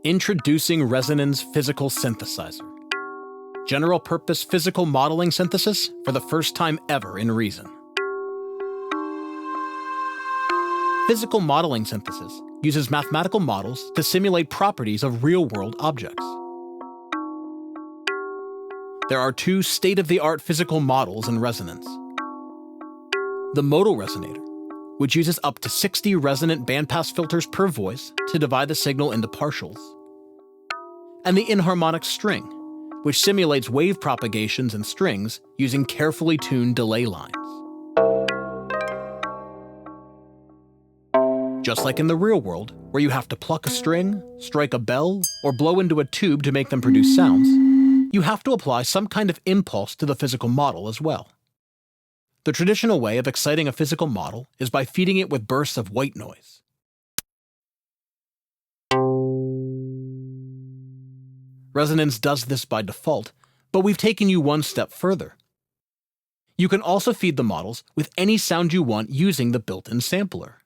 Introducing Resonans Physical Synthesizer. General-purpose physical modeling synthesis for the first time ever in Reason. Physical modeling synthesis uses mathematical models to simulate properties of real-world objects. There are two state-of-the-art physical models in Resonans. The modal resonator, which uses up to 60 resonant bandpass filters per voice to divide the signal into partials, and the inharmonic string, which simulates wave propagations in strings using carefully tuned delay lines. Just like in the real world, where you have to pluck a string, strike a bell, or blow into a tube to make them produce sounds, you have to apply some kind of impulse to the physical model as well. The traditional way of exciting a physical model is by feeding it with bursts of white noise. Resonance does this by default, but we've taken you one step further. You can also feed the models with any sound you want using the built-in sampler,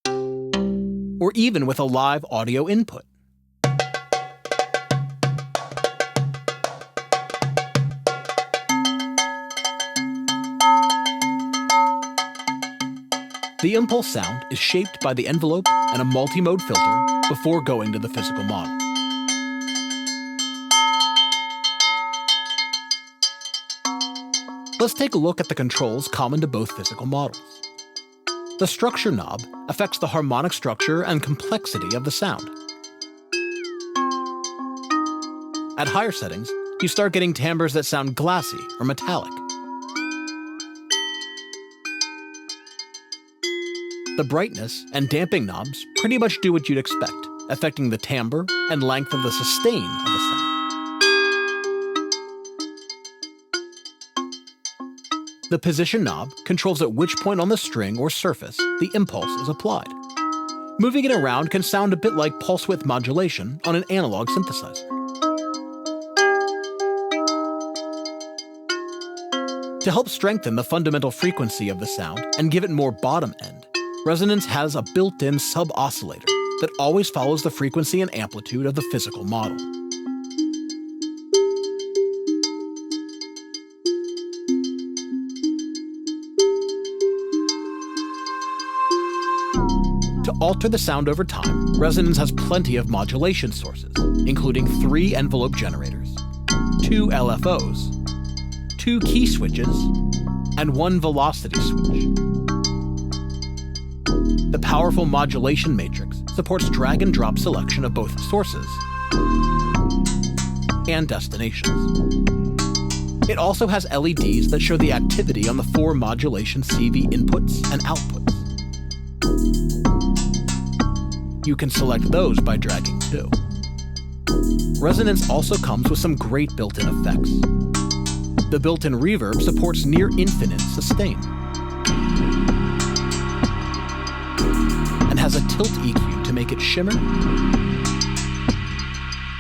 or even with a live audio input. The impulse sound is shaped by the envelope and a multi-mode filter before going to the physical model. Let's take a look at the controls common to both physical models. The structure knob affects the harmonic structure and complexity of the sound. At higher settings, you start getting timbres that sound glassy or metallic. The brightness and damping knobs pretty much do what you'd expect, affecting the timbre and length of the sustain of the sound. The position knob controls at which point on the string or surface the impulse is applied. Moving it around can sound a bit like pulse width modulation on an analog synthesizer. To help strengthen the fundamental frequency of the sound and give it more bottom end, Resonance has a built-in sub-oscillator that always follows the frequency and amplitude of the physical model. To alter the sound over time, Resonance has plenty of modulation sources, including 3 envelope generators, 2 LFOs, 2 key switches, and 1 velocity switch. The powerful modulation matrix supports drag-and-drop selection of both sources and destinations. It also has LEDs that show the activity on the 4 modulation CV inputs and outputs. You can select those by dragging too. Resonance also comes with some great built-in effects. The built-in reverb supports near-infinite sustain, and has a tilt EQ to make it shimmer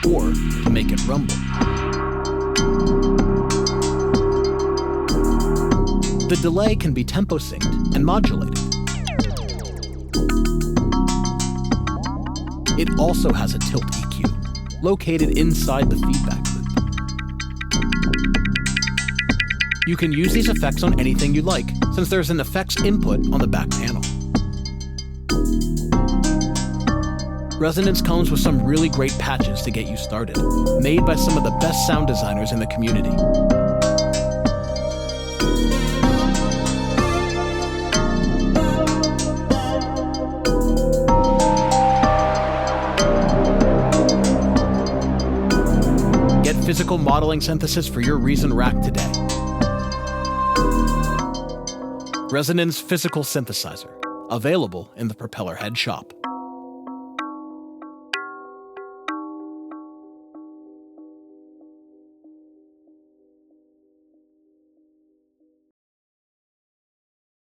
or to make it rumble. The delay can be tempo synced and modulated. It also has a tilt EQ located inside the feedback loop. You can use these effects on anything you like, since there's an effects input on the back panel. Resonance comes with some really great patches to get you started, made by some of the best sound designers in the community. Get physical modeling synthesis for your Reason rack today. Resonans Physical Synthesizer, available in the Propeller Head shop.